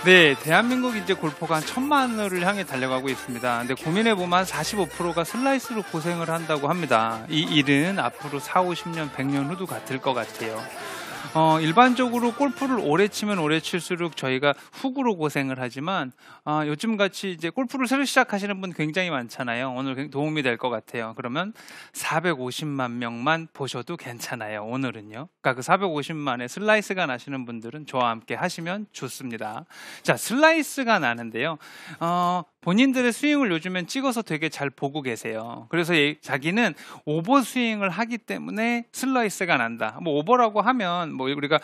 네, 대한민국 이제 골퍼가 한 1,000만을 향해 달려가고 있습니다. 근데 고민해보면 한 45%가 슬라이스로 고생을 한다고 합니다. 이 일은 앞으로 4, 50년, 100년 후도 같을 것 같아요. 일반적으로 골프를 오래 치면 오래 칠수록 저희가 훅으로 고생을 하지만 요즘 같이 이제 골프를 새로 시작하시는 분 굉장히 많잖아요. 오늘 도움이 될 것 같아요. 그러면 450만 명만 보셔도 괜찮아요. 오늘은요. 그러니까 그 450만에 슬라이스가 나시는 분들은 저와 함께 하시면 좋습니다. 자, 슬라이스가 나는데요. 본인들의 스윙을 요즘엔 찍어서 되게 잘 보고 계세요. 그래서 자기는 오버 스윙을 하기 때문에 슬라이스가 난다. 뭐 오버라고 하면 뭐 우리가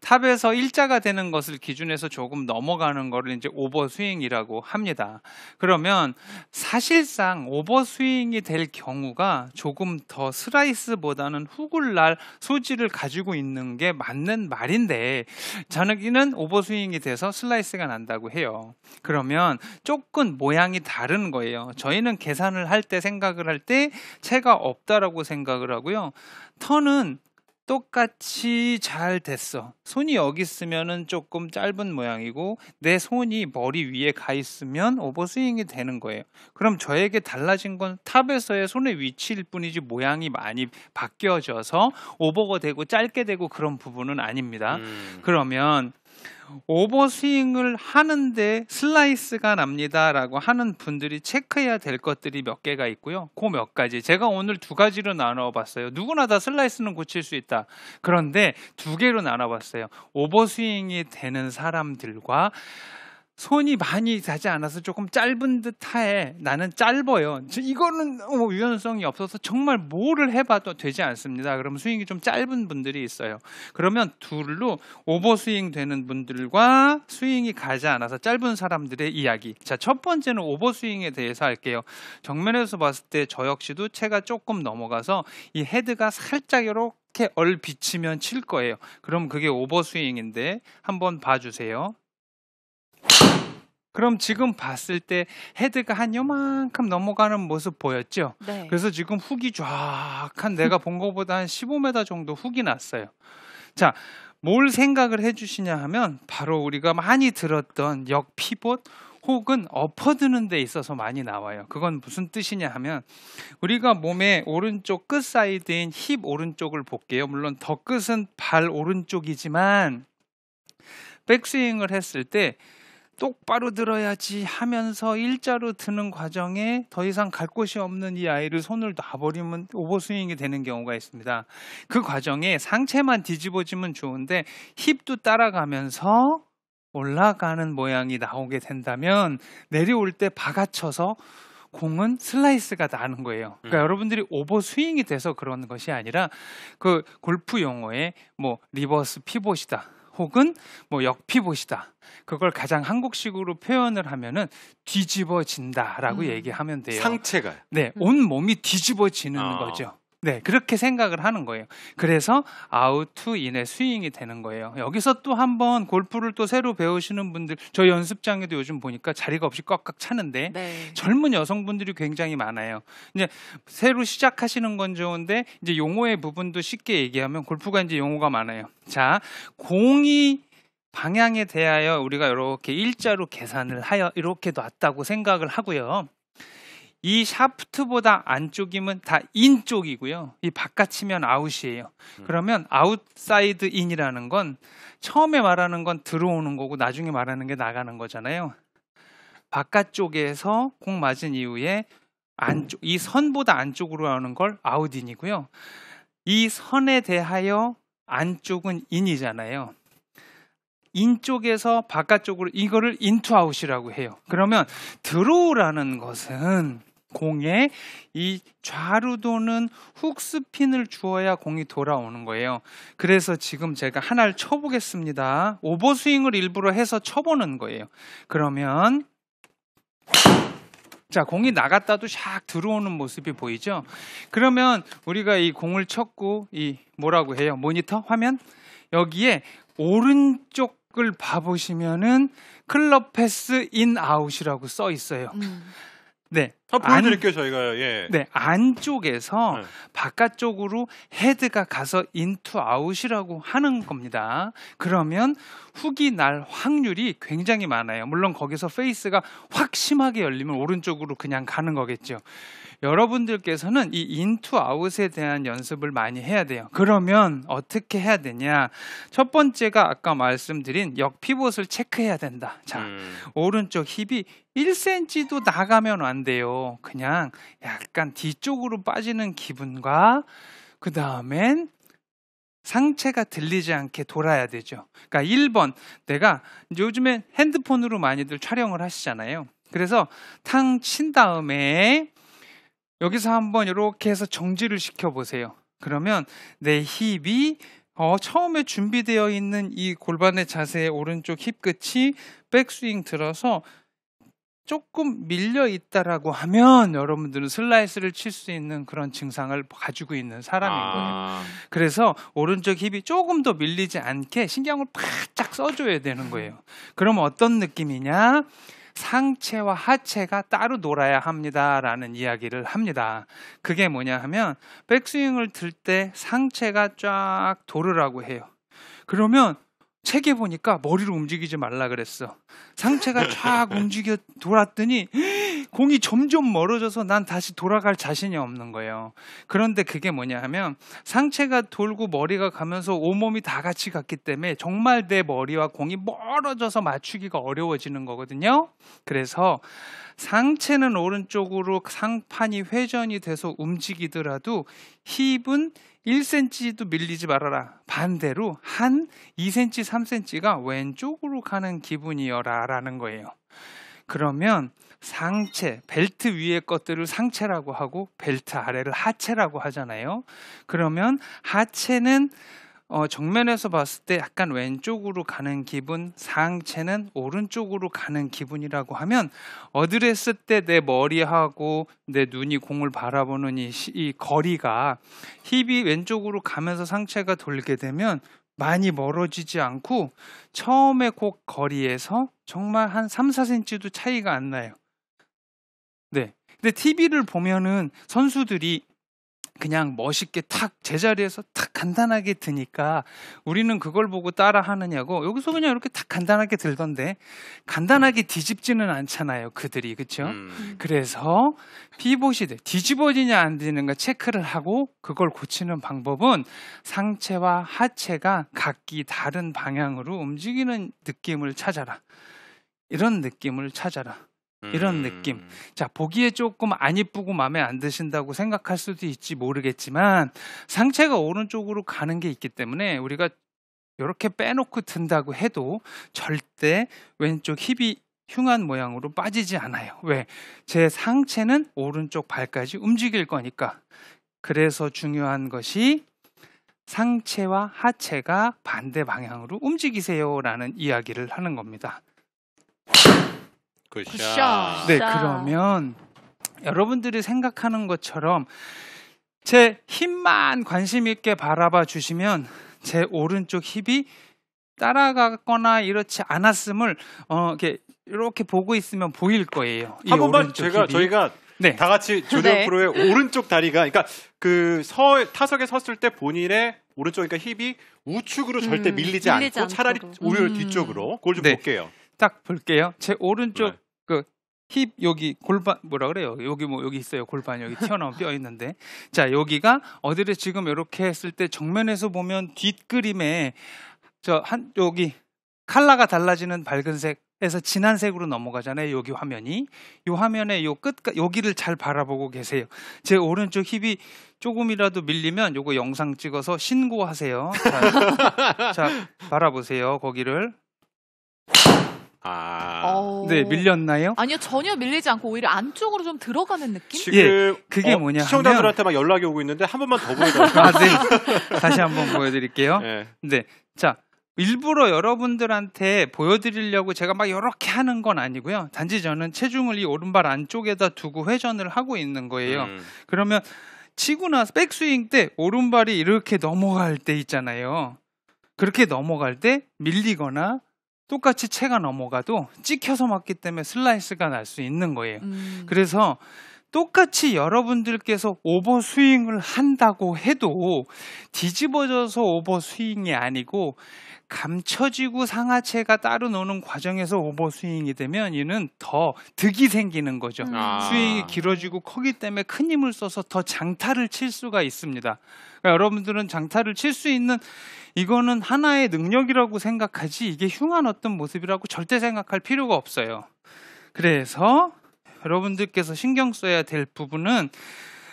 탑에서 일자가 되는 것을 기준해서 조금 넘어가는 거를 이제 오버스윙이라고 합니다. 그러면 사실상 오버스윙이 될 경우가 조금 더 슬라이스보다는 훅을 날 소질을 가지고 있는 게 맞는 말인데 저는 오버스윙이 돼서 슬라이스가 난다고 해요. 그러면 조금 모양이 다른 거예요. 저희는 계산을 할 때 생각을 할 때 채가 없다라고 생각을 하고요. 턴은 똑같이 잘 됐어. 손이 여기 있으면은 조금 짧은 모양이고 내 손이 머리 위에 가 있으면 오버스윙이 되는 거예요. 그럼 저에게 달라진 건 탑에서의 손의 위치일 뿐이지 모양이 많이 바뀌어져서 오버가 되고 짧게 되고 그런 부분은 아닙니다. 그러면 오버스윙을 하는데 슬라이스가 납니다라고 하는 분들이 체크해야 될 것들이 몇 개가 있고요. 그 몇 가지 제가 오늘 2가지로 나눠봤어요. 누구나 다 슬라이스는 고칠 수 있다. 그런데 2개로 나눠봤어요. 오버스윙이 되는 사람들과 손이 많이 가지 않아서 조금 짧은 듯해. 나는 짧아요. 이거는 유연성이 없어서 정말 뭐를 해봐도 되지 않습니다. 그럼 스윙이 좀 짧은 분들이 있어요. 그러면 둘로 오버스윙 되는 분들과 스윙이 가지 않아서 짧은 사람들의 이야기. 자, 첫 번째는 오버스윙에 대해서 할게요. 정면에서 봤을 때 저 역시도 채가 조금 넘어가서 이 헤드가 살짝 이렇게 얼비치면 칠 거예요. 그럼 그게 오버스윙인데 한번 봐주세요. 그럼 지금 봤을 때 헤드가 한 요만큼 넘어가는 모습 보였죠? 네. 그래서 지금 훅이 쫙 한 내가 본 것보다 한 15m 정도 훅이 났어요. 자, 뭘 생각을 해주시냐 하면 바로 우리가 많이 들었던 역 피봇 혹은 엎어드는 데 있어서 많이 나와요. 그건 무슨 뜻이냐 하면 우리가 몸의 오른쪽 끝 사이드인 힙 오른쪽을 볼게요. 물론 더 끝은 발 오른쪽이지만 백스윙을 했을 때 똑바로 들어야지 하면서 일자로 드는 과정에 더 이상 갈 곳이 없는 이 아이를 손을 놔버리면 오버스윙이 되는 경우가 있습니다. 그 과정에 상체만 뒤집어지면 좋은데 힙도 따라가면서 올라가는 모양이 나오게 된다면 내려올 때 박아쳐서 공은 슬라이스가 나는 거예요. 그러니까 여러분들이 오버스윙이 돼서 그런 것이 아니라 그 골프 용어에 뭐 리버스 피봇이다. 혹은 뭐 역피봇이다. 그걸 가장 한국식으로 표현을 하면은 뒤집어진다라고 얘기하면 돼요. 상체가요? 네, 온 몸이 뒤집어지는 거죠. 네, 그렇게 생각을 하는 거예요. 그래서 아웃 투 인의 스윙이 되는 거예요. 여기서 또 한번 골프를 또 새로 배우시는 분들, 저 연습장에도 요즘 보니까 자리가 없이 꽉꽉 차는데 네. 젊은 여성분들이 굉장히 많아요. 이제 새로 시작하시는 건 좋은데 이제 용어의 부분도 쉽게 얘기하면 골프가 이제 용어가 많아요. 자, 공이 방향에 대하여 우리가 이렇게 일자로 계산을 하여 이렇게 놨다고 생각을 하고요. 이 샤프트보다 안쪽이면 다 인 쪽이고요. 이 바깥이면 아웃이에요. 그러면 아웃사이드 인이라는 건 처음에 말하는 건 들어오는 거고 나중에 말하는 게 나가는 거잖아요. 바깥쪽에서 공 맞은 이후에 안쪽, 이 선보다 안쪽으로 하는 걸 아웃인이고요. 이 선에 대하여 안쪽은 인이잖아요. 인 쪽에서 바깥쪽으로 이거를 인투아웃이라고 해요. 그러면 드로우라는 것은 공에 이 좌로 도는 훅스핀을 주어야 공이 돌아오는 거예요. 그래서 지금 제가 하나를 쳐보겠습니다. 오버스윙을 일부러 해서 쳐보는 거예요. 그러면 자, 공이 나갔다도 샥 들어오는 모습이 보이죠? 그러면 우리가 이 공을 쳤고 이 뭐라고 해요? 모니터 화면? 여기에 오른쪽을 봐보시면은 클럽 패스 인 아웃이라고 써 있어요. 네, 한번 보여드릴게요, 저희가. 예. 네, 안쪽에서 네. 바깥쪽으로 헤드가 가서 인투 아웃이라고 하는 겁니다. 그러면 훅이 날 확률이 굉장히 많아요. 물론 거기서 페이스가 확 심하게 열리면 오른쪽으로 그냥 가는 거겠죠. 여러분들께서는 이 인투 아웃에 대한 연습을 많이 해야 돼요. 그러면 어떻게 해야 되냐? 첫 번째가 아까 말씀드린 역 피봇을 체크해야 된다. 자, 오른쪽 힙이 1cm도 나가면 안 돼요. 그냥 약간 뒤쪽으로 빠지는 기분과 그 다음엔 상체가 들리지 않게 돌아야 되죠. 그러니까 1번, 내가 요즘에 핸드폰으로 많이들 촬영을 하시잖아요. 그래서 탕 친 다음에 여기서 한번 이렇게 해서 정지를 시켜보세요. 그러면 내 힙이 처음에 준비되어 있는 이 골반의 자세의 오른쪽 힙 끝이 백스윙 들어서 조금 밀려 있다라고 하면 여러분들은 슬라이스를 칠 수 있는 그런 증상을 가지고 있는 사람인 거예요. 그래서 오른쪽 힙이 조금 더 밀리지 않게 신경을 바짝 써줘야 되는 거예요. 그럼 어떤 느낌이냐? 상체와 하체가 따로 놀아야 합니다라는 이야기를 합니다. 그게 뭐냐 하면 백스윙을 들 때 상체가 쫙 돌으라고 해요. 그러면 책에 보니까 머리를 움직이지 말라 그랬어. 상체가 쫙 움직여 돌았더니 공이 점점 멀어져서 난 다시 돌아갈 자신이 없는 거예요. 그런데 그게 뭐냐 하면 상체가 돌고 머리가 가면서 온몸이 다 같이 갔기 때문에 정말 내 머리와 공이 멀어져서 맞추기가 어려워지는 거거든요. 그래서 상체는 오른쪽으로 상판이 회전이 돼서 움직이더라도 힙은 1cm도 밀리지 말아라. 반대로 한 2cm, 3cm가 왼쪽으로 가는 기분이여라 라는 거예요. 그러면 상체, 벨트 위의 것들을 상체라고 하고 벨트 아래를 하체라고 하잖아요. 그러면 하체는 정면에서 봤을 때 약간 왼쪽으로 가는 기분, 상체는 오른쪽으로 가는 기분이라고 하면 어드레스 때 내 머리하고 내 눈이 공을 바라보는 이 거리가 힙이 왼쪽으로 가면서 상체가 돌게 되면 많이 멀어지지 않고 처음에 그 거리에서 정말 한 3, 4cm도 차이가 안 나요. 네. 근데 TV를 보면은 선수들이 그냥 멋있게 탁 제자리에서 탁 간단하게 드니까 우리는 그걸 보고 따라 하느냐고 여기서 그냥 이렇게 탁 간단하게 들던데 간단하게 뒤집지는 않잖아요. 그들이. 그렇죠? 그래서 피봇이 뒤집어지냐 안 되는가 체크를 하고 그걸 고치는 방법은 상체와 하체가 각기 다른 방향으로 움직이는 느낌을 찾아라. 이런 느낌을 찾아라. 이런 느낌. 자, 보기에 조금 안 이쁘고 마음에 안 드신다고 생각할 수도 있지 모르겠지만 상체가 오른쪽으로 가는 게 있기 때문에 우리가 이렇게 빼놓고 든다고 해도 절대 왼쪽 힙이 흉한 모양으로 빠지지 않아요. 왜? 제 상체는 오른쪽 발까지 움직일 거니까. 그래서 중요한 것이 상체와 하체가 반대 방향으로 움직이세요라는 이야기를 하는 겁니다. 굿샷. 네, 그러면 여러분들이 생각하는 것처럼 제 힙만 관심 있게 바라봐 주시면 제 오른쪽 힙이 따라가거나 이렇지 않았음을 이렇게 보고 있으면 보일 거예요. 한 번만 저희가 네. 다 같이 조대현 프로의 오른쪽 다리가 그러니까 타석에 섰을 때 본인의 오른쪽 그러니까 힙이 우측으로 절대 밀리지 않고 차라리 오히려 뒤쪽으로 그걸 좀 볼게요. 딱 볼게요. 제 오른쪽 힙 여기 골반 뭐라 그래요? 여기 있어요. 골반 여기 튀어나온 뼈 있는데 자 여기가 어디를 지금 이렇게 했을 때 정면에서 보면 뒷그림에 여기 컬러가 달라지는 밝은색에서 진한색으로 넘어가잖아요. 여기 화면이 이 화면에 요 끝 여기를 잘 바라보고 계세요. 제 오른쪽 힙이 조금이라도 밀리면 요거 영상 찍어서 신고하세요. 자 바라보세요. 거기를. 네, 밀렸나요? 아니요, 전혀 밀리지 않고 오히려 안쪽으로 좀 들어가는 느낌? 지금 그게 뭐냐 시청자들한테 막 연락이 오고 있는데 한 번만 더 보여드릴까요? 네. 다시 한번 보여드릴게요. 네. 자, 일부러 여러분들한테 보여드리려고 제가 막 이렇게 하는 건 아니고요. 단지 저는 체중을 이 오른발 안쪽에다 두고 회전을 하고 있는 거예요. 그러면 치고 나서 백스윙 때 오른발이 이렇게 넘어갈 때 있잖아요. 그렇게 넘어갈 때 밀리거나 똑같이 채가 넘어가도 찍혀서 맞기 때문에 슬라이스가 날 수 있는 거예요. 그래서 똑같이 여러분들께서 오버스윙을 한다고 해도 뒤집어져서 오버스윙이 아니고 감춰지고 상하체가 따로 노는 과정에서 오버스윙이 되면 이는 더 득이 생기는 거죠. 스윙이 길어지고 크기 때문에 큰 힘을 써서 더 장타를 칠 수가 있습니다. 그러니까 여러분들은 장타를 칠 수 있는 이거는 하나의 능력이라고 생각하지 이게 흉한 어떤 모습이라고 절대 생각할 필요가 없어요. 그래서 여러분들께서 신경 써야 될 부분은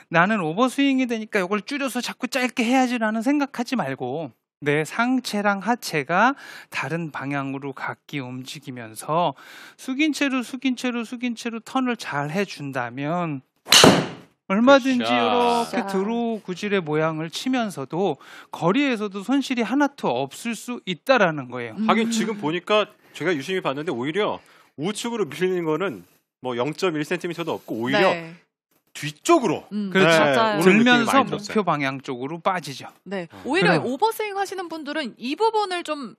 나는 오버스윙이 되니까 이걸 줄여서 자꾸 짧게 해야지라는 생각하지 말고 내 상체랑 하체가 다른 방향으로 각기 움직이면서 숙인 채로 턴을 잘 해준다면 얼마든지 이렇게 드로우 구질의 모양을 치면서도 거리에서도 손실이 하나도 없을 수 있다라는 거예요. 하긴 지금 보니까 제가 유심히 봤는데 오히려 우측으로 밀리는 거는 뭐 0.1cm도 없고 오히려 뒤쪽으로 그렇죠. 맞아요. 들면서 목표 방향 쪽으로 빠지죠. 네, 오히려 오버스윙 하시는 분들은 이 부분을 좀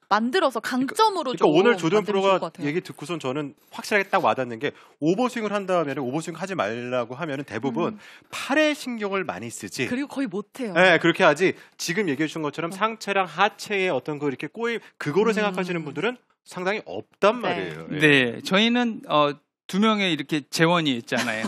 만들어서 강점으로 그러니까 오늘 조던 프로가 얘기 듣고선 저는 확실하게 딱 와닿는 게 오버스윙을 한다면 오버스윙 하지 말라고 하면 대부분 팔에 신경을 많이 쓰지. 그리고 거의 못해요. 네, 그렇게 하지. 지금 얘기해 주신 것처럼 상체랑 하체의 어떤 그 이렇게 꼬임 그거를 생각하시는 분들은 상당히 없단 말이에요. 네, 저희는 두 명의 이렇게 재원이 있잖아요.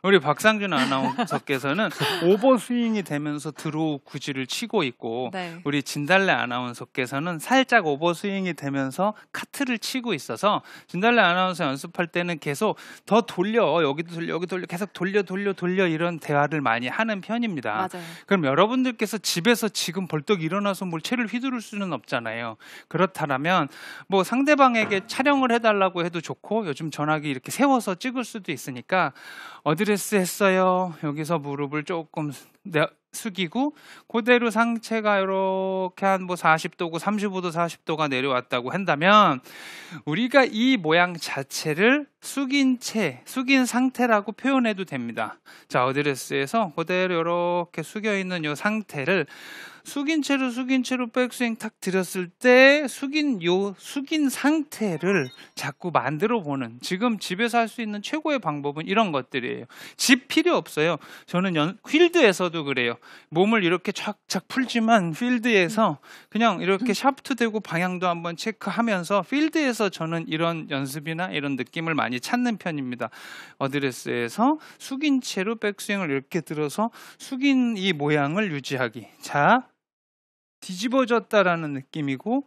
우리 박상준 아나운서께서는 오버스윙이 되면서 드로우 구질을 치고 있고 우리 진달래 아나운서께서는 살짝 오버스윙이 되면서 카트를 치고 있어서 진달래 아나운서 연습할 때는 계속 더 돌려 여기도 돌려 여기도 돌려 계속 돌려 이런 대화를 많이 하는 편입니다. 맞아요. 그럼 여러분들께서 집에서 지금 벌떡 일어나서 뭘 채를 휘두를 수는 없잖아요. 그렇다면 뭐 상대방에게 촬영을 해달라고 해도 좋고 요즘 전화기 이렇게 세워서 찍을 수도 있으니까 어드레스 했어요. 여기서 무릎을 조금 숙이고 그대로 상체가 이렇게 한 뭐 40도고 35도 40도가 내려왔다고 한다면 우리가 이 모양 자체를 숙인 상태라고 표현해도 됩니다. 자, 어드레스에서 그대로 이렇게 숙여 있는 이 상태를 숙인 채로 백스윙 탁 들였을 때 숙인 상태를 자꾸 만들어 보는 지금 집에서 할 수 있는 최고의 방법은 이런 것들이에요. 집 필요 없어요. 저는 필드에서도 그래요. 몸을 이렇게 쫙쫙 풀지만 필드에서 그냥 이렇게 샤프트 대고 방향도 한번 체크하면서 필드에서 저는 이런 연습이나 이런 느낌을 많이 찾는 편입니다. 어드레스에서 숙인 채로 백스윙을 이렇게 들어서 숙인 이 모양을 유지하기. 자, 뒤집어졌다라는 느낌이고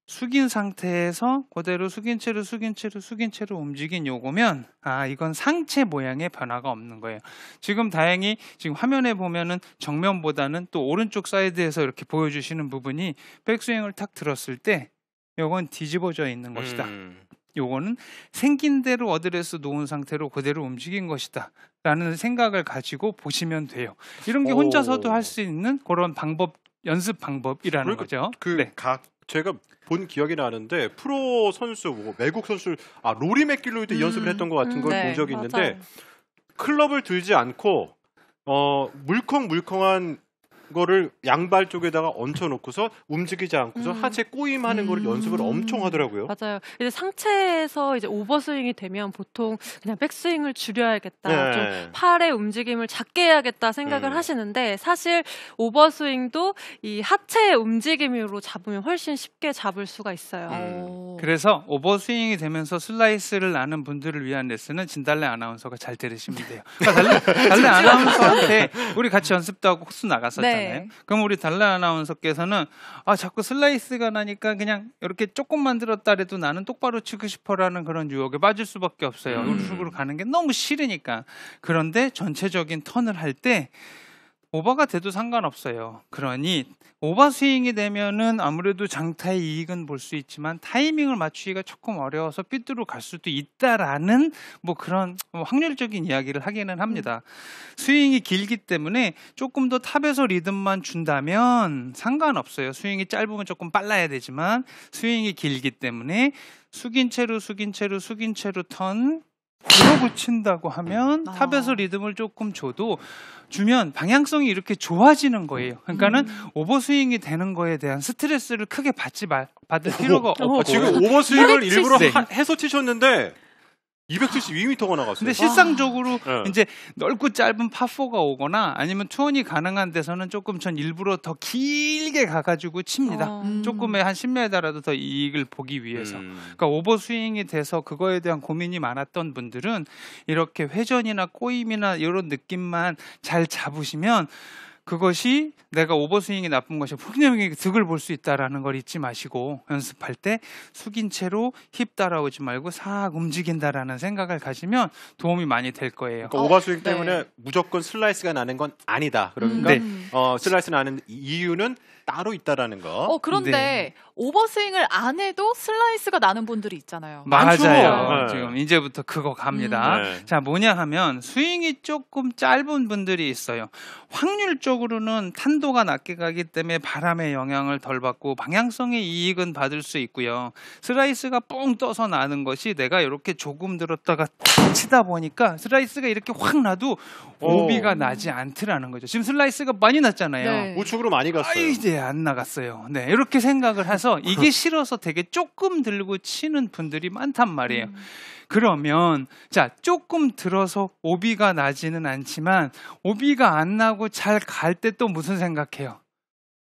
숙인 상태에서 그대로 숙인 채로 움직인 요거면 이건 상체 모양의 변화가 없는 거예요. 지금 다행히 지금 화면에 보면은 정면보다는 또 오른쪽 사이드에서 이렇게 보여주시는 부분이 백스윙을 탁 들었을 때 요건 뒤집어져 있는 것이다. 요거는 생긴 대로 어드레스 놓은 상태로 그대로 움직인 것이다 라는 생각을 가지고 보시면 돼요. 이런 게 혼자서도 할 수 있는 그런 연습 방법이라는 거죠. 제가 본 기억이 나는데 프로 선수, 외국 선수, 로리 맥길로이도 이 연습을 했던 것 같은 걸 본 적이 있는데 클럽을 들지 않고 물컹물컹한 거를 양발 쪽에다가 얹혀놓고서 움직이지 않고서 하체 꼬임하는 거를 연습을 엄청 하더라고요. 맞아요. 이제 상체에서 이제 오버스윙이 되면 보통 그냥 백스윙을 줄여야겠다, 좀 팔의 움직임을 작게 해야겠다 생각을 하시는데 사실 오버스윙도 이 하체의 움직임으로 잡으면 훨씬 쉽게 잡을 수가 있어요. 그래서 오버스윙이 되면서 슬라이스를 나는 분들을 위한 레슨은 진달래 아나운서가 잘 들으시면 돼요. 그러니까 달래 아나운서한테 우리 같이 연습도 하고 코스 나갔었잖아요. 그럼 우리 달래 아나운서께서는 자꾸 슬라이스가 나니까 그냥 이렇게 조금만 들었다 해도 나는 똑바로 치고 싶어라는 그런 유혹에 빠질 수밖에 없어요. 우측으로 가는 게 너무 싫으니까. 그런데 전체적인 턴을 할 때 오버가 돼도 상관없어요. 그러니 오버스윙이 되면은 아무래도 장타의 이익은 볼 수 있지만 타이밍을 맞추기가 조금 어려워서 삐뚤어 갈 수도 있다라는 뭐 그런 확률적인 이야기를 하기는 합니다. 스윙이 길기 때문에 조금 더 탑에서 리듬만 준다면 상관없어요. 스윙이 짧으면 조금 빨라야 되지만 스윙이 길기 때문에 숙인 채로 턴 밀어붙인다고 하면 탑에서 리듬을 조금 주면 방향성이 이렇게 좋아지는 거예요. 그러니까는 오버스윙이 되는 거에 대한 스트레스를 크게 받을 필요가 없고 지금 오버스윙을 일부러 해서 치셨는데 272m가 나갔어요. 근데 실상적으로 네. 이제 넓고 짧은 파4가 오거나 아니면 투혼이 가능한 데서는 조금 전 일부러 더 길게 가가지고 칩니다. 조금의 한 10m라도 더 이익을 보기 위해서. 그러니까 오버스윙이 돼서 그거에 대한 고민이 많았던 분들은 이렇게 회전이나 꼬임이나 이런 느낌만 잘 잡으시면 그것이 내가 오버스윙이 나쁜 것이 분명히 득을 볼 수 있다라는 걸 잊지 마시고 연습할 때 숙인 채로 힙 따라오지 말고 싹 움직인다라는 생각을 가지면 도움이 많이 될 거예요. 그러니까 오버스윙 네. 때문에 무조건 슬라이스가 나는 건 아니다. 그러니까 네. 슬라이스 나는 이유는 따로 있다라는 거. 그런데 네. 오버스윙을 안 해도 슬라이스가 나는 분들이 있잖아요. 많죠. 맞아요. 네. 지금 이제부터 그거 갑니다. 네. 자, 뭐냐 하면 스윙이 조금 짧은 분들이 있어요. 확률적으로는 탄도가 낮게 가기 때문에 바람의 영향을 덜 받고 방향성의 이익은 받을 수 있고요. 슬라이스가 뻥 떠서 나는 것이 내가 이렇게 조금 들었다가 탁 치다 보니까 슬라이스가 이렇게 확 나도 오비가 나지 않더라는 거죠. 지금 슬라이스가 많이 났잖아요. 네. 우측으로 많이 갔어요. 이제 안 나갔어요. 네, 이렇게 생각을 해서 이게 싫어서 되게 조금 들고 치는 분들이 많단 말이에요. 그러면 자, 조금 들어서 오비가 나지는 않지만 오비가 안 나고 잘 갈 때 또 무슨 생각해요?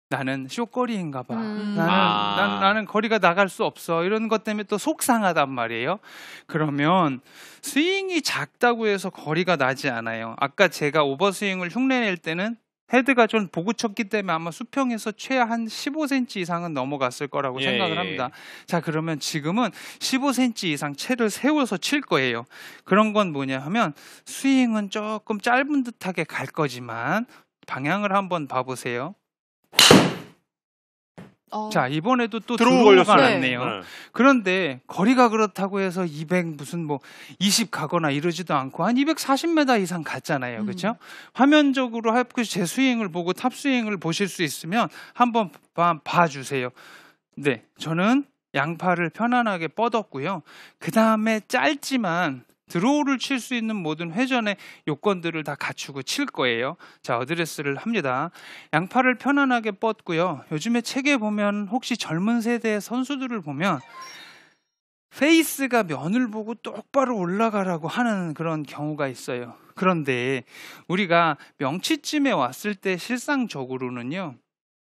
나는 쇼거리인가 봐. 나는 거리가 나갈 수 없어. 이런 것 때문에 또 속상하단 말이에요. 그러면 스윙이 작다고 해서 거리가 나지 않아요. 아까 제가 오버스윙을 흉내낼 때는 헤드가 좀 보고 쳤기 때문에 아마 수평에서 최하 한 15cm 이상은 넘어갔을 거라고 생각을 합니다. 자, 그러면 지금은 15cm 이상 채를 세워서 칠 거예요. 그런 건 뭐냐 하면 스윙은 조금 짧은 듯하게 갈 거지만 방향을 한번 봐보세요. 자, 이번에도 또 드로우 드로우가 걸렸어요. 났네요. 그런데 거리가 그렇다고 해서 200 무슨 뭐 20 가거나 이러지도 않고 한 240m 이상 갔잖아요. 그렇죠? 화면적으로 제 스윙을 보고 탑 스윙을 보실 수 있으면 한번 봐주세요. 네, 저는 양팔을 편안하게 뻗었고요. 그 다음에 짧지만 드로우를 칠 수 있는 모든 회전의 요건들을 다 갖추고 칠 거예요. 자, 어드레스를 합니다. 양팔을 편안하게 뻗고요. 요즘에 책에 보면 혹시 젊은 세대의 선수들을 보면 페이스가 면을 보고 똑바로 올라가라고 하는 그런 경우가 있어요. 그런데 우리가 명치쯤에 왔을 때 실상적으로는요.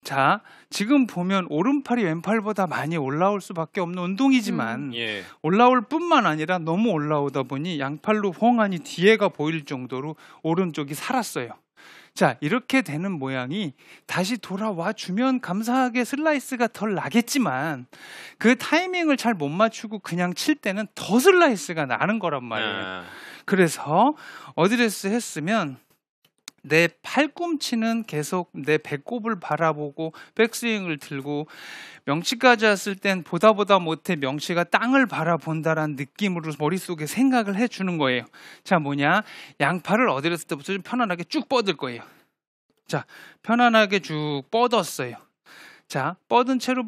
자, 지금 보면 오른팔이 왼팔보다 많이 올라올 수밖에 없는 운동이지만 올라올 뿐만 아니라 너무 올라오다 보니 양팔로 엉하니 뒤에가 보일 정도로 오른쪽이 살았어요. 자, 이렇게 되는 모양이 다시 돌아와 주면 감사하게 슬라이스가 덜 나겠지만 그 타이밍을 잘 못 맞추고 그냥 칠 때는 더 슬라이스가 나는 거란 말이에요. 그래서 어드레스 했으면 내 팔꿈치는 계속 내 배꼽을 바라보고 백스윙을 들고 명치까지 왔을 땐 보다 못해 명치가 땅을 바라본다라는 느낌으로 머릿속에 생각을 해주는 거예요. 자, 뭐냐? 양팔을 어드레스 때부터 좀 편안하게 쭉 뻗을 거예요. 자, 편안하게 쭉 뻗었어요. 자, 뻗은 채로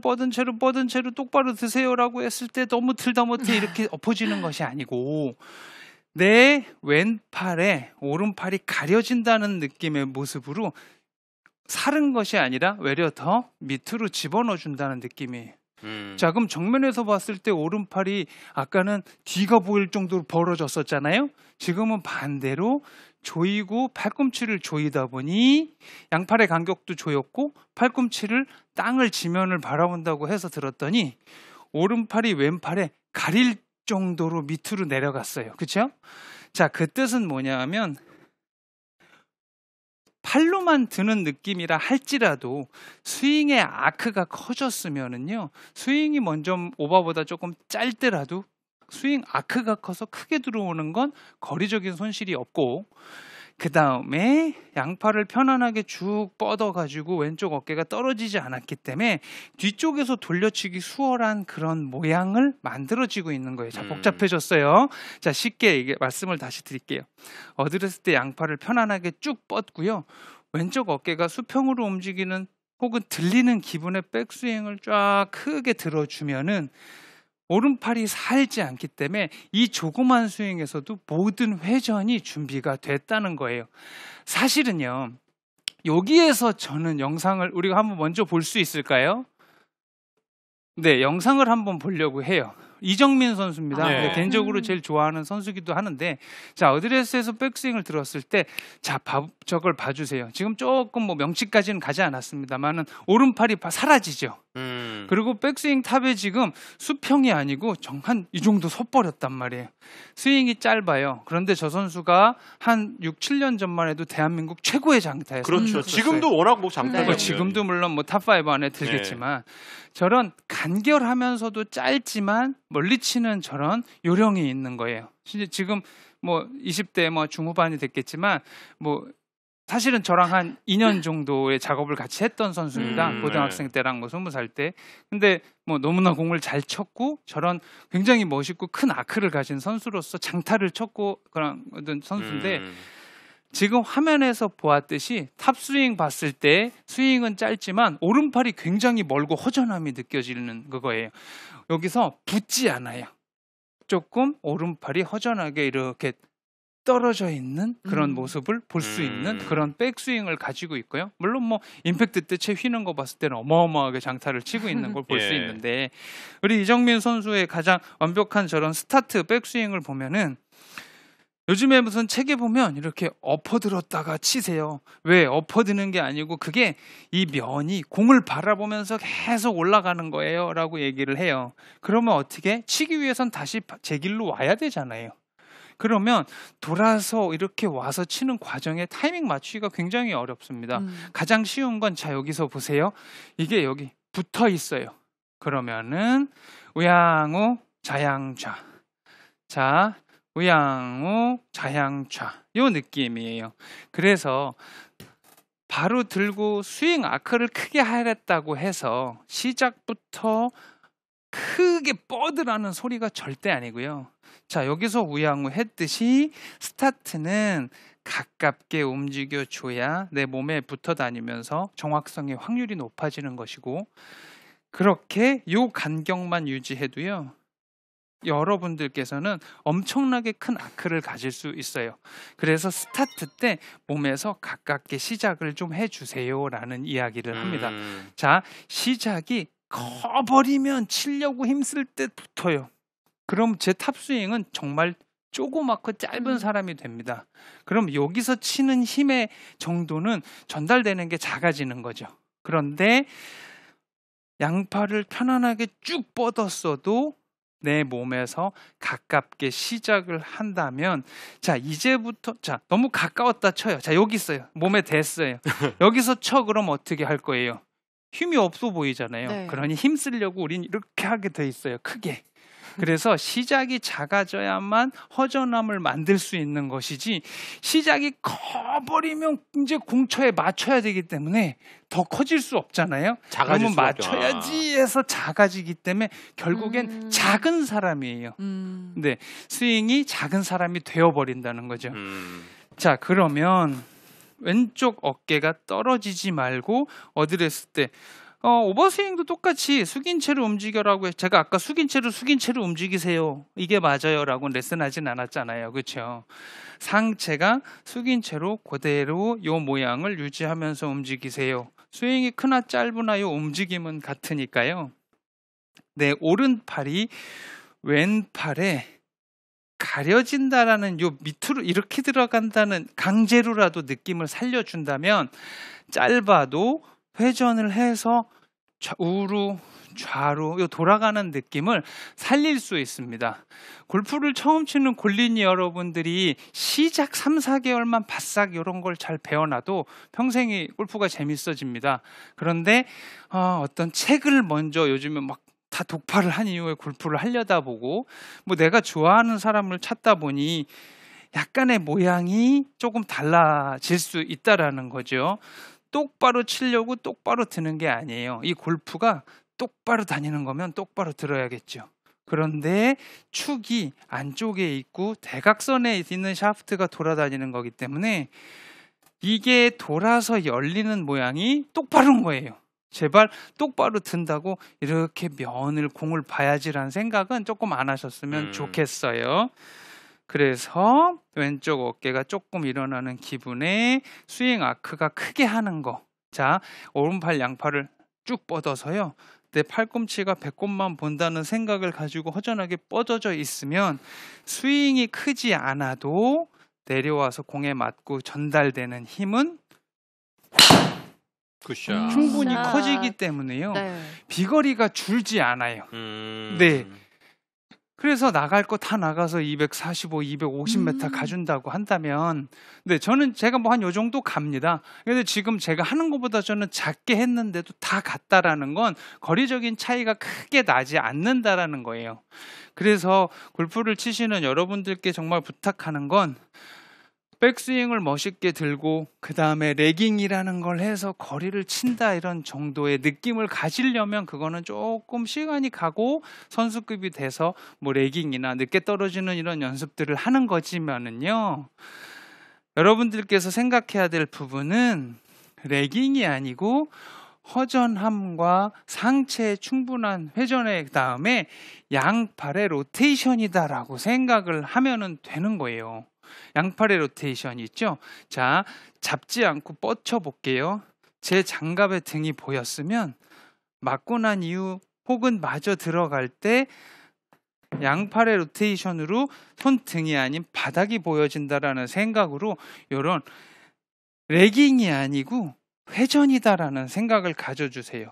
똑바로 드세요라고 했을 때 너무 틀다 못해 이렇게 엎어지는 것이 아니고 내 왼팔에 오른팔이 가려진다는 느낌의 모습으로 사른 것이 아니라 외려 더 밑으로 집어넣어 준다는 느낌이에요. 자, 그럼 정면에서 봤을 때 오른팔이 아까는 뒤가 보일 정도로 벌어졌었잖아요. 지금은 반대로 조이고 팔꿈치를 조이다 보니 양팔의 간격도 조였고 팔꿈치를 땅을 지면을 바라본다고 해서 들었더니 오른팔이 왼팔에 가릴 정도로 밑으로 내려갔어요. 그렇죠? 자, 그 뜻은 뭐냐 하면 팔로만 드는 느낌이라 할지라도 스윙의 아크가 커졌으면은요. 스윙이 먼저 오버보다 조금 짧더라도 스윙 아크가 커서 크게 들어오는 건 거리적인 손실이 없고 그 다음에 양팔을 편안하게 쭉 뻗어가지고 왼쪽 어깨가 떨어지지 않았기 때문에 뒤쪽에서 돌려치기 수월한 그런 모양을 만들어지고 있는 거예요. 자, 복잡해졌어요. 자, 쉽게 이게 말씀을 다시 드릴게요. 어드레스 때 양팔을 편안하게 쭉 뻗고요. 왼쪽 어깨가 수평으로 움직이는 혹은 들리는 기분의 백스윙을 쫙 크게 들어주면은 오른팔이 살지 않기 때문에 이 조그만 스윙에서도 모든 회전이 준비가 됐다는 거예요. 사실은요, 여기에서 저는 영상을 우리가 한번 먼저 볼 수 있을까요? 네, 영상을 한번 보려고 해요. 이정민 선수입니다. 네. 개인적으로 제일 좋아하는 선수기도 하는데, 자, 어드레스에서 백스윙을 들었을 때, 자, 저걸 봐주세요. 지금 조금 뭐 명치까지는 가지 않았습니다만은 오른팔이 사라지죠. 그리고 백스윙 탑에 지금 수평이 아니고 한 이 정도 섰버렸단 말이에요. 스윙이 짧아요. 그런데 저 선수가 한 6, 7년 전만 해도 대한민국 최고의 장타였어요. 그렇죠. 지금도 워낙 뭐 장타가 지금도 물론 뭐 탑5 안에 들겠지만 저런 간결하면서도 짧지만 멀리 치는 저런 요령이 있는 거예요. 지금 뭐 20대 뭐 중후반이 됐겠지만 뭐 사실은 저랑 한 2년 정도의 작업을 같이 했던 선수입니다. 고등학생 때랑 뭐 20살 때. 근데 뭐 너무나 공을 잘 쳤고 저런 굉장히 멋있고 큰 아크를 가진 선수로서 장타를 쳤고 그런 선수인데 지금 화면에서 보았듯이 탑스윙 봤을 때 스윙은 짧지만 오른팔이 굉장히 멀고 허전함이 느껴지는 그거예요. 여기서 붙지 않아요. 조금 오른팔이 허전하게 이렇게 떨어져 있는 그런 모습을 볼 수 있는 그런 백스윙을 가지고 있고요. 물론 뭐 임팩트 때 채 휘는 거 봤을 때는 어마어마하게 장타를 치고 있는 걸 볼 수 있는데 우리 이정민 선수의 가장 완벽한 저런 스타트 백스윙을 보면은 요즘에 무슨 책에 보면 이렇게 엎어들었다가 치세요. 왜 엎어드는 게 아니고 그게 이 면이 공을 바라보면서 계속 올라가는 거예요 라고 얘기를 해요. 그러면 어떻게 치기 위해선 다시 제 길로 와야 되잖아요. 그러면 돌아서 이렇게 와서 치는 과정에 타이밍 맞추기가 굉장히 어렵습니다. 가장 쉬운 건 자 여기서 보세요. 이게 여기 붙어 있어요. 그러면은 우양우 좌양좌. 자 우양우 좌양좌 요 느낌이에요. 그래서 바로 들고 스윙 아크를 크게 하겠다고 해서 시작부터 크게 뻗으라는 소리가 절대 아니고요. 자 여기서 우양우 했듯이 스타트는 가깝게 움직여줘야 내 몸에 붙어 다니면서 정확성의 확률이 높아지는 것이고 그렇게 요 간격만 유지해도요. 여러분들께서는 엄청나게 큰 아크를 가질 수 있어요. 그래서 스타트 때 몸에서 가깝게 시작을 좀 해주세요 라는 이야기를 합니다. 자 시작이 커버리면 치려고 힘쓸 때 붙어요. 그럼 제 탑스윙은 정말 조그맣고 짧은 사람이 됩니다. 그럼 여기서 치는 힘의 정도는 전달되는 게 작아지는 거죠. 그런데 양팔을 편안하게 쭉 뻗었어도 내 몸에서 가깝게 시작을 한다면 자 이제부터 자 너무 가까웠다 쳐요. 자 여기 있어요. 몸에 댔어요. 여기서 쳐 그럼 어떻게 할 거예요? 힘이 없어 보이잖아요. 네. 그러니 힘 쓰려고 우린 이렇게 하게 돼 있어요. 크게. 그래서 시작이 작아져야만 허전함을 만들 수 있는 것이지 시작이 커버리면 이제 공처에 맞춰야 되기 때문에 더 커질 수 없잖아요. 그러면 맞춰야지 해서 작아지기 때문에 결국엔 작은 사람이에요. 근데 스윙이 작은 사람이 되어버린다는 거죠. 자 그러면 왼쪽 어깨가 떨어지지 말고 어드레스 때 오버스윙도 똑같이 숙인 채로 움직여라고 해서 제가 아까 숙인 채로 움직이세요. 이게 맞아요 라고 레슨하진 않았잖아요. 그렇죠? 상체가 숙인 채로 그대로 요 모양을 유지하면서 움직이세요. 스윙이 크나 짧으나 요 움직임은 같으니까요. 내 오른팔이 왼팔에 가려진다라는 요 밑으로 이렇게 들어간다는 강제로라도 느낌을 살려준다면 짧아도 회전을 해서 우로 좌로 요 돌아가는 느낌을 살릴 수 있습니다. 골프를 처음 치는 골린이 여러분들이 시작 3, 4개월만 바싹 이런 걸 잘 배워놔도 평생이 골프가 재밌어집니다. 그런데 어떤 책을 먼저 요즘에 막 다 독파를 한 이후에 골프를 하려다 보고 뭐 내가 좋아하는 사람을 찾다 보니 약간의 모양이 조금 달라질 수 있다라는 거죠. 똑바로 치려고 똑바로 드는 게 아니에요. 이 골프가 똑바로 다니는 거면 똑바로 들어야겠죠. 그런데 축이 안쪽에 있고 대각선에 있는 샤프트가 돌아다니는 거기 때문에 이게 돌아서 열리는 모양이 똑바로인 거예요. 제발 똑바로 든다고 이렇게 공을 봐야지라는 생각은 조금 안 하셨으면 좋겠어요. 그래서 왼쪽 어깨가 조금 일어나는 기분에 스윙 아크가 크게 하는 거. 자, 오른팔 양팔을 쭉 뻗어서요. 내 팔꿈치가 배꼽만 본다는 생각을 가지고 허전하게 뻗어져 있으면 스윙이 크지 않아도 내려와서 공에 맞고 전달되는 힘은 굿샷. 충분히 커지기 때문에요. 네. 비거리가 줄지 않아요. 네. 그래서 나갈 거 다 나가서 245, 250m 가준다고 한다면, 네, 제가 뭐 한 요 정도 갑니다. 근데 지금 제가 하는 것보다 저는 작게 했는데도 다 갔다라는 건 거리적인 차이가 크게 나지 않는다라는 거예요. 그래서 골프를 치시는 여러분들께 정말 부탁하는 건 백스윙을 멋있게 들고 그 다음에 레깅이라는 걸 해서 거리를 친다 이런 정도의 느낌을 가지려면 그거는 조금 시간이 가고 선수급이 돼서 뭐 레깅이나 늦게 떨어지는 이런 연습들을 하는 거지만은요, 여러분들께서 생각해야 될 부분은 레깅이 아니고 허전함과 상체의 충분한 회전의 다음에 양팔의 로테이션이다라고 생각을 하면은 되는 거예요. 양팔의 로테이션이 있죠. 자, 잡지 않고 뻗쳐 볼게요. 제 장갑의 등이 보였으면 맞고 난 이후 혹은 마저 들어갈 때 양팔의 로테이션으로 손등이 아닌 바닥이 보여진다라는 생각으로 이런 레깅이 아니고 회전이다라는 생각을 가져주세요.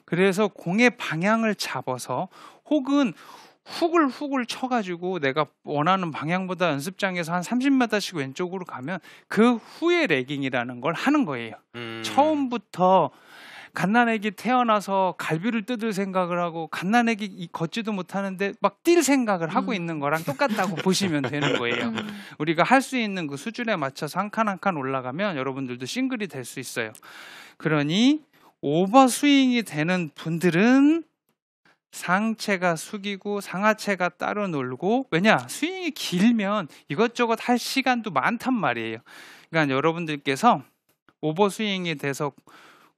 그래서 공의 방향을 잡아서 혹은 훅을 쳐가지고 내가 원하는 방향보다 연습장에서 한 30m씩 왼쪽으로 가면 그 후에 레깅이라는 걸 하는 거예요. 처음부터 갓난아기 태어나서 갈비를 뜯을 생각을 하고 갓난아기 걷지도 못하는데 막 뛸 생각을 하고 있는 거랑 똑같다고 보시면 되는 거예요. 우리가 할 수 있는 그 수준에 맞춰서 한 칸 한 칸 올라가면 여러분들도 싱글이 될 수 있어요. 그러니 오버 스윙이 되는 분들은 상체가 숙이고 상하체가 따로 놀고, 왜냐? 스윙이 길면 이것저것 할 시간도 많단 말이에요. 그러니까 여러분들께서 오버스윙이 돼서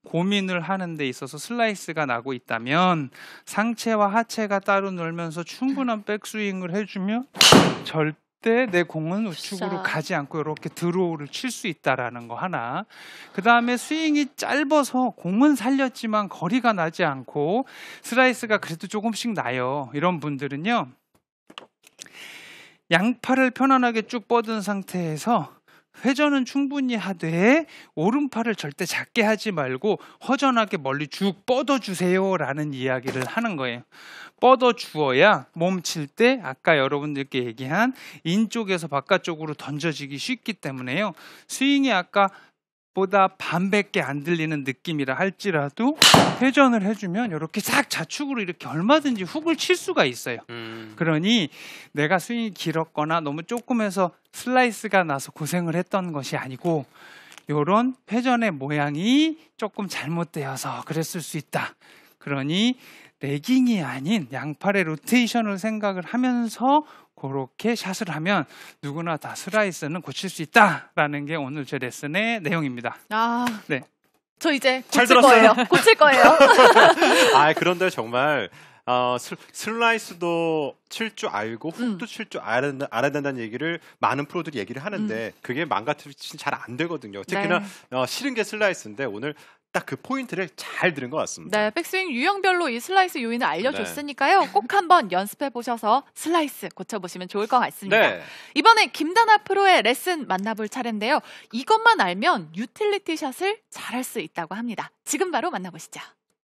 고민을 하는 데 있어서 슬라이스가 나고 있다면 상체와 하체가 따로 놀면서 충분한 백스윙을 해주면 절대 내 공은 우측으로 가지 않고 이렇게 드로우를 칠 수 있다라는 거 하나. 그 다음에 스윙이 짧아서 공은 살렸지만 거리가 나지 않고 슬라이스가 그래도 조금씩 나요. 이런 분들은요, 양팔을 편안하게 쭉 뻗은 상태에서 회전은 충분히 하되 오른팔을 절대 작게 하지 말고 허전하게 멀리 쭉 뻗어주세요 라는 이야기를 하는 거예요. 뻗어주어야 몸칠 때 아까 여러분들께 얘기한 인쪽에서 바깥쪽으로 던져지기 쉽기 때문에요. 스윙이 아까 보다 반밖에 안 들리는 느낌이라 할지라도 회전을 해주면 이렇게 싹 좌측으로 이렇게 얼마든지 훅을 칠 수가 있어요. 그러니 내가 스윙이 길었거나 너무 조금해서 슬라이스가 나서 고생을 했던 것이 아니고 이런 회전의 모양이 조금 잘못되어서 그랬을 수 있다. 그러니 레깅이 아닌 양팔의 로테이션을 생각을 하면서 그렇게 샷을 하면 누구나 다 슬라이스는 고칠 수 있다라는 게 오늘 제 레슨의 내용입니다. 아, 네. 저 이제 잘 고칠 들었어요. 거예요. 고칠 거예요. 아, 그런데 정말 슬라이스도 칠 줄 알고 훅도 칠 줄 알아야 된다는 얘기를 많은 프로들이 얘기를 하는데 그게 망가뜨리면 잘 안 되거든요. 특히나 네. 싫은 게 슬라이스인데 오늘 딱 그 포인트를 잘 들은 것 같습니다. 네, 백스윙 유형별로 이 슬라이스 요인을 알려줬으니까요. 꼭 한번 연습해 보셔서 슬라이스 고쳐보시면 좋을 것 같습니다. 네. 이번에 김다나 프로의 레슨 만나볼 차례인데요. 이것만 알면 유틸리티 샷을 잘할 수 있다고 합니다. 지금 바로 만나보시죠.